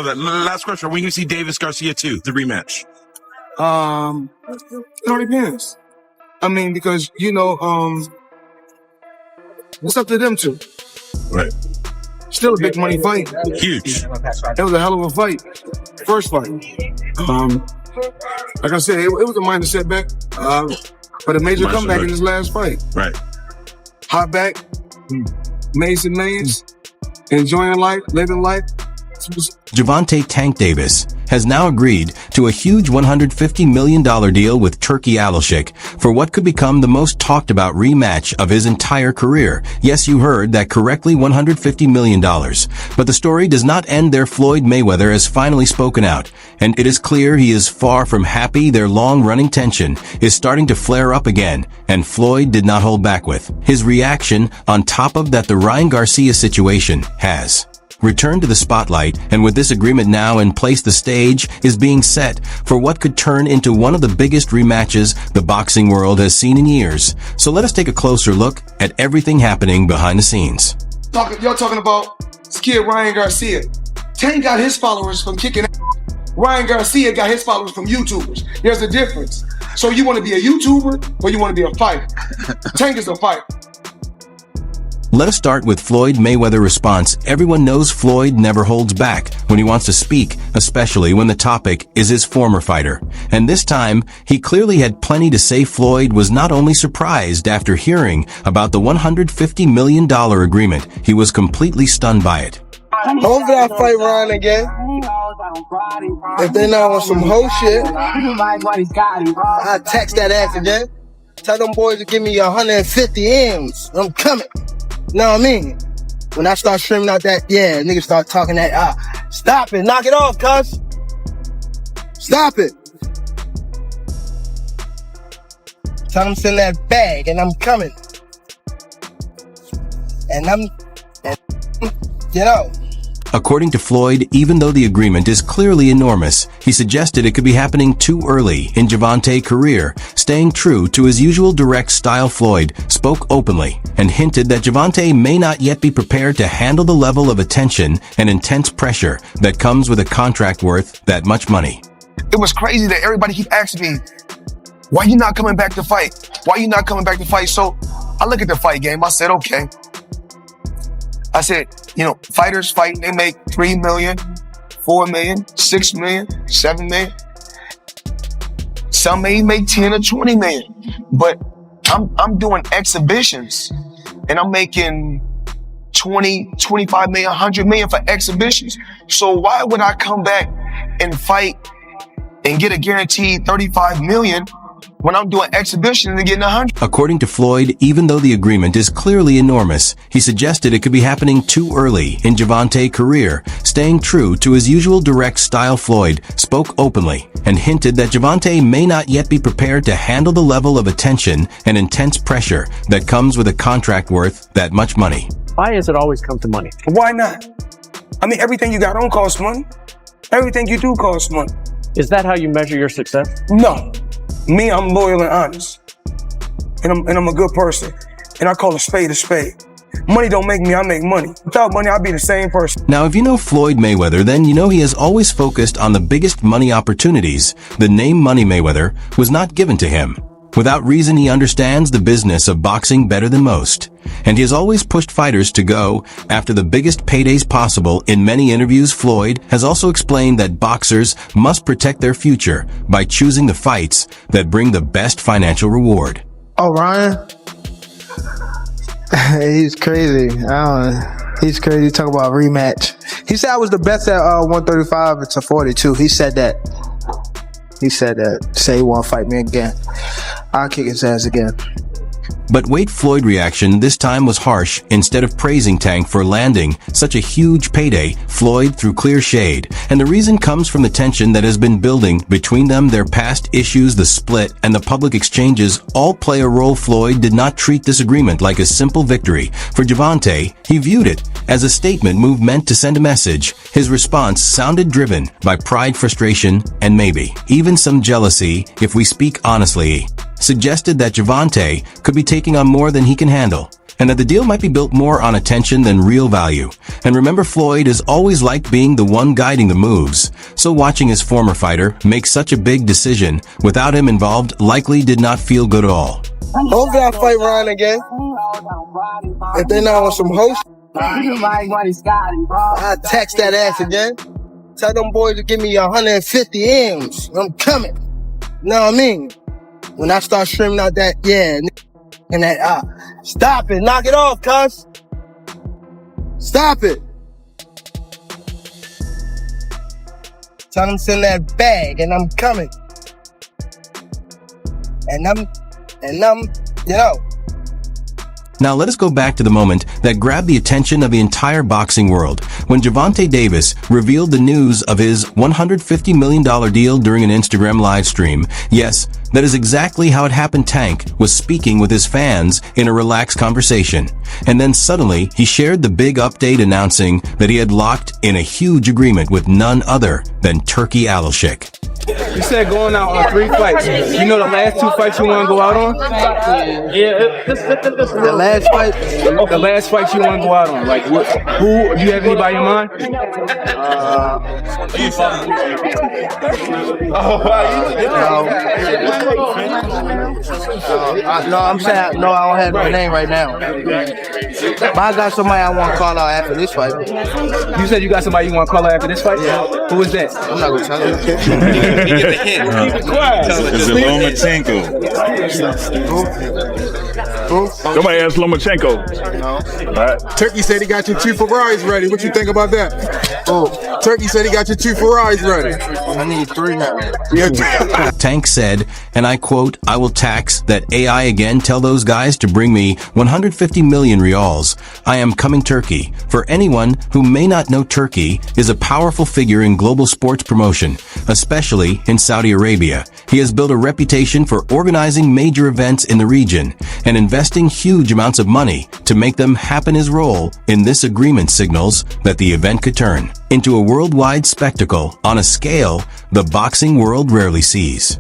that. Last question. When you see Davis Garcia 2, the rematch? It all depends. I mean, because, it's up to them two. Right. Still a big money fight. Huge. It was a hell of a fight. First fight. Like I said, it was a minor setback. But a major comeback in his last fight. Right. Hot back, made some millions, enjoying life, living life. Gervonta "Tank" Davis has now agreed to a huge $150 million deal with Turki Alalshikh for what could become the most talked about rematch of his entire career. Yes, you heard that correctly, $150 million. But the story does not end there. Floyd Mayweather has finally spoken out, and it is clear he is far from happy. Their long-running tension is starting to flare up again, and Floyd did not hold back with his reaction. On top of that, the Ryan Garcia situation has returned to the spotlight, and with this agreement now in place, the stage is being set for what could turn into one of the biggest rematches the boxing world has seen in years. So let us take a closer look at everything happening behind the scenes. Y'all talking about this kid Ryan Garcia. Tank got his followers from kicking ass. Ryan Garcia got his followers from YouTubers. There's a difference. So you want to be a YouTuber or you want to be a fighter? Tank is a fighter. Let us start with Floyd Mayweather's response. Everyone knows Floyd never holds back when he wants to speak, especially when the topic is his former fighter. And this time, he clearly had plenty to say. Floyd was not only surprised after hearing about the $150 million agreement, he was completely stunned by it. Hopefully I fight Ryan again. If they not on some whole shit, I text that ass again. Tell them boys to give me 150 M's. I'm coming. Know what I mean? When I start streaming out that, niggas start talking that, stop it, knock it off, cuz. Stop it. Tell them send that bag and I'm coming. According to Floyd, even though the agreement is clearly enormous, he suggested it could be happening too early in Gervonta's career. Staying true to his usual direct style, Floyd spoke openly and hinted that Gervonta may not yet be prepared to handle the level of attention and intense pressure that comes with a contract worth that much money. It was crazy that everybody keep asking me, why you not coming back to fight? Why you not coming back to fight? So I look at the fight game. I said, okay. I said, fighters fighting, they make 3 million, 4 million, 6 million, 7 million. Some may make 10 or 20 million. But I'm doing exhibitions and I'm making 20, 25 million, 100 million for exhibitions. So why would I come back and fight and get a guaranteed 35 million when I'm doing exhibitions and getting 100? According to Floyd, even though the agreement is clearly enormous, he suggested it could be happening too early in Gervonta's career. Staying true to his usual direct style, Floyd spoke openly and hinted that Gervonta may not yet be prepared to handle the level of attention and intense pressure that comes with a contract worth that much money. Why does it always come to money? Why not? I mean, everything you got on costs money. Everything you do costs money. Is that how you measure your success? No. Me, I'm loyal and honest. And I'm a good person. And I call a spade a spade. Money don't make me, I make money. Without money, I'd be the same person. Now, if you know Floyd Mayweather, then you know he has always focused on the biggest money opportunities. The name Money Mayweather was not given to him. Without reason, he understands the business of boxing better than most. And he has always pushed fighters to go after the biggest paydays possible. In many interviews, Floyd has also explained that boxers must protect their future by choosing the fights that bring the best financial reward. Oh, Ryan? He's crazy. He's crazy. Talk about rematch. He said I was the best at 135 to 42. He said that. Say he won't fight me again. I'll kick his ass again. But wait, Floyd's reaction this time was harsh. Instead of praising Tank for landing such a huge payday, Floyd threw clear shade. And the reason comes from the tension that has been building between them. Their past issues, the split, and the public exchanges all play a role. Floyd did not treat this agreement like a simple victory. For Gervonta, he viewed it as a statement move meant to send a message. His response sounded driven by pride, frustration, and maybe even some jealousy. If we speak honestly, suggested that Gervonta could be taking on more than he can handle. and that the deal might be built more on attention than real value. And remember, Floyd has always liked being the one guiding the moves, so watching his former fighter make such a big decision without him involved likely did not feel good at all. Hopefully I fight Ryan again. If they not on some hoe shit, I tax that ass again. Tell them boys to give me 150 M's. I'm coming. You know what I mean? When I start streaming out that, yeah, and that, stop it. Knock it off, cuz. Stop it. Tell them to send that bag, and I'm coming. And I'm, you know. Now let us go back to the moment that grabbed the attention of the entire boxing world when Gervonta Davis revealed the news of his $150 million deal during an Instagram live stream. Yes, that is exactly how it happened. Tank was speaking with his fans in a relaxed conversation. And then suddenly he shared the big update announcing that he had locked in a huge agreement with none other than Turki Alalshikh. You said going out on 3 fights. You know the last 2 fights you want to go out on? Yeah, The last fight you want to go out on. Like, who? Do you have anybody in mind? No, I'm saying, no, I don't have no name right now. But I got somebody I want to call out after this fight. You said you got somebody you want to call out after this fight? Yeah. Who is that? I'm not going to tell you. You get the hint. Is it Lomachenko? Somebody asked Lomachenko. No. All right. Turkey said he got your 2 Ferraris ready. What you think about that? Oh, Turkey said he got your 2 Ferraris ready. I need 3 now. Yeah. Tank said, and I quote, "I will tax that AI again. Tell those guys to bring me 150 million reals. I am coming Turkey." For anyone who may not know, Turkey is a powerful figure in global sports promotion, especially in Saudi Arabia. He has built a reputation for organizing major events in the region and investing huge amounts of money to make them happen. His role in this agreement signals that the event could turn into a worldwide spectacle on a scale the boxing world rarely sees.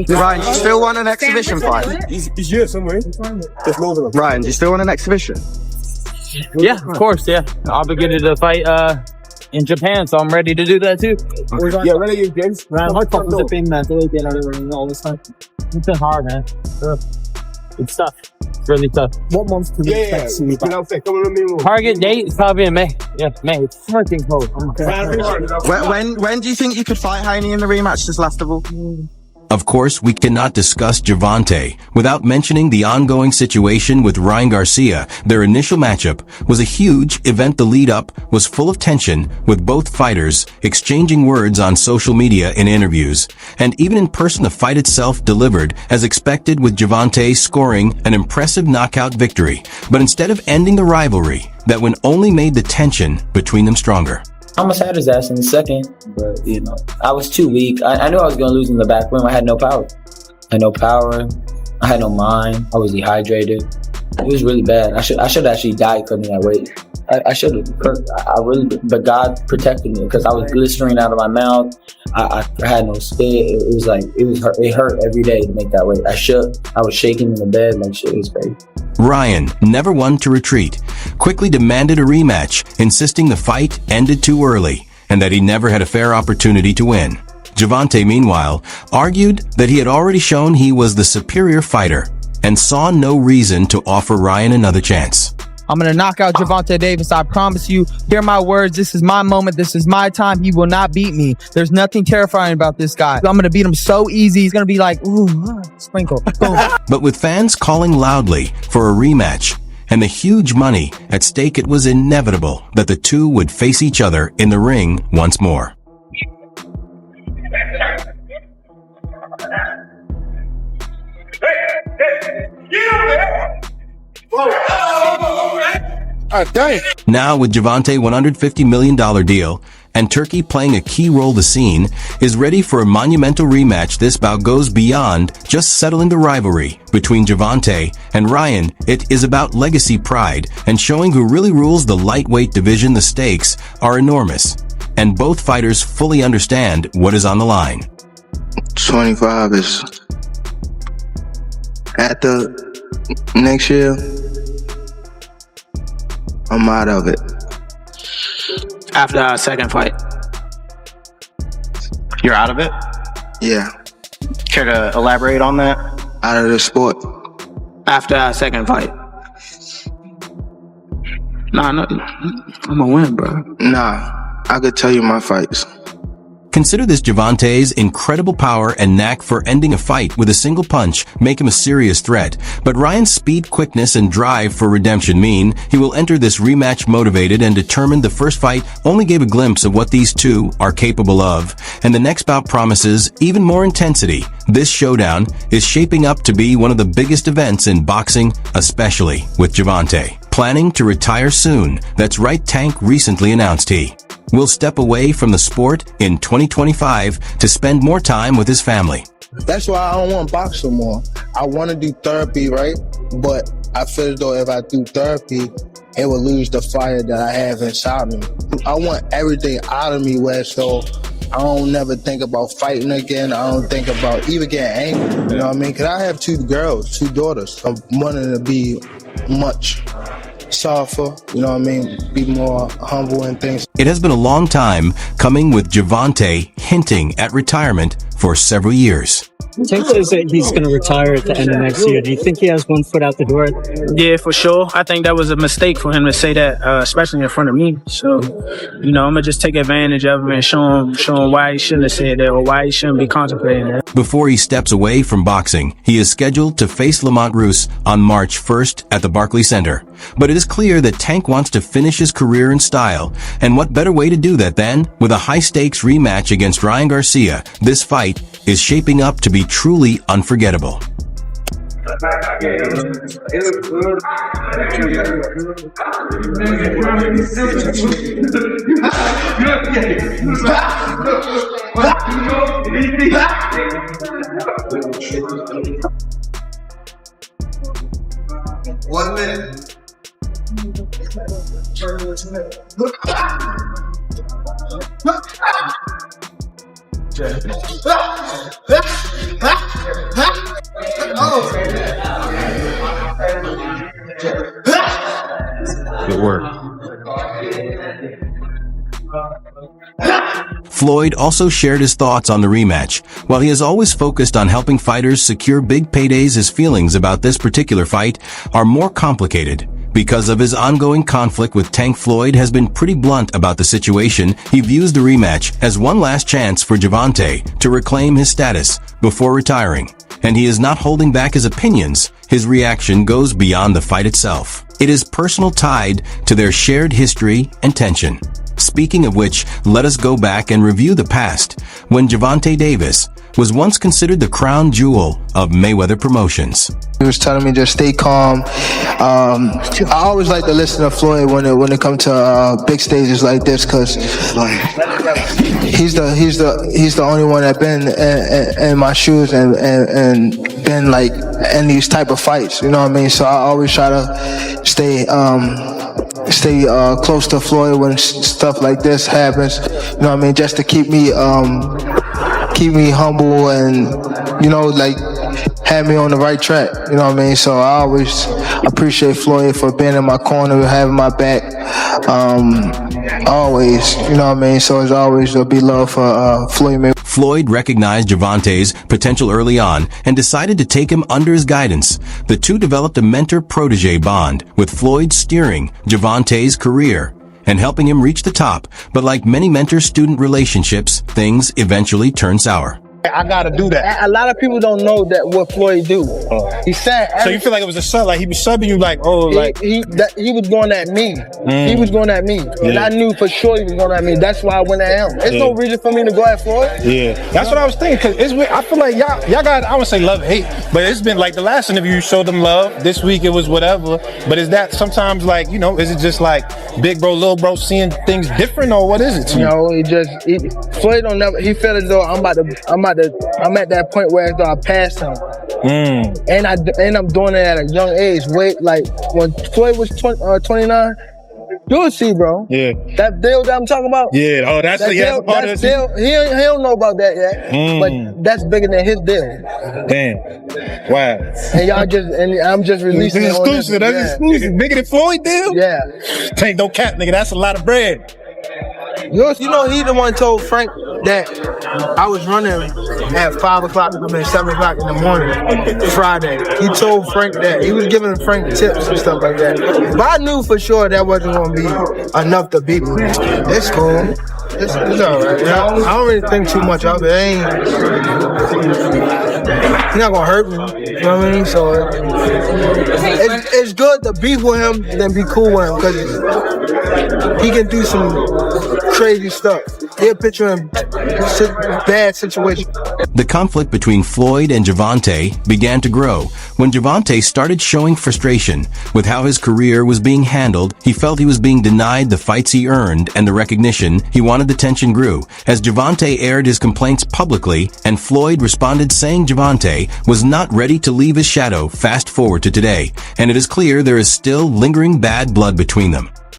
Ryan, do you still want an exhibition fight? He's here somewhere. Ryan, do you still want an exhibition? yeah, of course, yeah. I'll be getting to fight in Japan, so I'm ready to do that too. Yeah, ready, James. Hard talk with the pain, man. All this time. It's been hard, man. It's tough. It's really tough. What month can we expect to see you back? Target date is probably in May. Yeah, May. It's freaking cold. When do you think you could fight Haney in the rematch this last of all? Of course, we cannot discuss Gervonta without mentioning the ongoing situation with Ryan Garcia. Their initial matchup was a huge event. The lead-up was full of tension, with both fighters exchanging words on social media and interviews. And even in person, the fight itself delivered as expected, with Gervonta scoring an impressive knockout victory. But instead of ending the rivalry, that one only made the tension between them stronger. I almost had his ass in the second, but, you know, I was too weak. I knew I was going to lose in the back room. I had no power. I had no mind. I was dehydrated. It was really bad. I should actually die cutting that weight. I should have. But God protected me because I was blistering out of my mouth. I had no spit. It hurt every day to make that weight. I was shaking in the bed like shit. It was crazy. Ryan, never one to retreat, quickly demanded a rematch, insisting the fight ended too early and that he never had a fair opportunity to win. Gervonta, meanwhile, argued that he had already shown he was the superior fighter and saw no reason to offer Ryan another chance. I'm going to knock out Gervonta Davis. I promise you. Hear my words. This is my moment. This is my time. He will not beat me. There's nothing terrifying about this guy. I'm going to beat him so easy. He's going to be like, ooh, sprinkle. Boom. But with fans calling loudly for a rematch and the huge money at stake, it was inevitable that the two would face each other in the ring once more. Hey! Now with Gervonta $150 million deal and Turki playing a key role, the scene is ready for a monumental rematch. This bout goes beyond just settling the rivalry between Gervonta and Ryan. It is about legacy, pride, and showing who really rules the lightweight division. The stakes are enormous, and both fighters fully understand what is on the line. 25 is after next year. I'm out of it. After our second fight. You're out of it? Yeah. Care to elaborate on that? Out of the sport. After our second fight. Nah, no, I'm gonna win, bro. Nah, I could tell you my fights. Consider this: Gervonta's incredible power and knack for ending a fight with a single punch make him a serious threat. But Ryan's speed, quickness, and drive for redemption mean he will enter this rematch motivated and determined. The first fight only gave a glimpse of what these two are capable of, and the next bout promises even more intensity. This showdown is shaping up to be one of the biggest events in boxing, especially with Gervonta planning to retire soon. That's right, Tank recently announced he will step away from the sport in 2025 to spend more time with his family. That's why I don't want to box no more. I want to do therapy, right? But I feel as though if I do therapy, it will lose the fire that I have inside me. I want everything out of me where so I don't never think about fighting again. I don't think about even getting angry. You know what I mean? Because I have two girls, two daughters. I'm wanting to be much softer, you know what I mean? Be more humble and things. It has been a long time coming, with Gervonta hinting at retirement for several years. Tank says that he's going to retire at the end of next year. Do you think he has one foot out the door? Yeah, for sure. I think that was a mistake for him to say that, especially in front of me. So, you know, I'm going to just take advantage of him and show him why he shouldn't have said that or why he shouldn't be contemplating that. Before he steps away from boxing, he is scheduled to face Lamont Roos on March 1st at the Barclays Center. But it is clear that Tank wants to finish his career in style. And what better way to do that than with a high-stakes rematch against Ryan Garcia? This fight is shaping up to be truly unforgettable. One minute. Good work. Floyd also shared his thoughts on the rematch. While he has always focused on helping fighters secure big paydays, his feelings about this particular fight are more complicated. Because of his ongoing conflict with Tank, Floyd has been pretty blunt about the situation. He views the rematch as one last chance for Gervonta to reclaim his status before retiring, and he is not holding back his opinions. His reaction goes beyond the fight itself. It is personal, tied to their shared history and tension. Speaking of which, let us go back and review the past, when Gervonta Davis was once considered the crown jewel of Mayweather Promotions. He was telling me just stay calm. I always like to listen to Floyd when it comes to big stages like this, because he's the only one that been in my shoes and been like in these type of fights. You know what I mean? So I always try to stay close to Floyd when stuff like this happens. You know what I mean? Just to keep me humble and, you know, like have me on the right track. You know what I mean? So I always appreciate Floyd for being in my corner, having my back. Always, you know what I mean? So it's always there'll be love for Floyd Mayweather. Floyd recognized Gervonta's potential early on and decided to take him under his guidance. The two developed a mentor-protege bond, with Floyd steering Gervonta's career and helping him reach the top. But like many mentor-student relationships, things eventually turn sour. I gotta do that. A lot of people don't know that what Floyd do. He said. So you feel like it was a sub? Like he was subbing you? Like he was going at me. He was going at me, and I knew for sure he was going at me. That's why I went at him. There's no reason for me to go at Floyd. Yeah, that's what I was thinking. Cause I feel like y'all got, I would say love hate, but it's been like the last interview you showed them love. This week it was whatever. But is that sometimes like, you know, is it just like big bro, little bro seeing things different, or what is it to you? No, Floyd don't never. He felt as though I'm at that point where as though I passed him. And I'm doing it at a young age. Wait, like when Floyd was 29. You'll see, bro. Yeah. That deal that I'm talking about? Yeah. Oh, that's the deal. That deal. He don't know about that yet. But that's bigger than his deal. Damn. Wow. And I'm just releasing it. Exclusive. That's exclusive. Bigger than Floyd deal? Yeah. Ain't no cap, nigga. That's a lot of bread. You know, he the one told Frank that I was running at 5 o'clock, 7 o'clock in the morning, Friday. He told Frank that. He was giving Frank tips and stuff like that. But I knew for sure that wasn't going to be enough to beat me. It's cool. It's all right. I don't really think too much of it. He's not going to hurt me. You know what I mean? So it's good to be with him than be cool with him, because he can do some crazy stuff. He'll put you in bad situations. The conflict between Floyd and Gervonta began to grow when Gervonta started showing frustration with how his career was being handled. He felt he was being denied the fights he earned and the recognition he wanted. The tension grew as Gervonta aired his complaints publicly, and Floyd responded saying Gervonta was not ready to leave his shadow. Fast forward to today, and it is clear there is still lingering bad blood between them.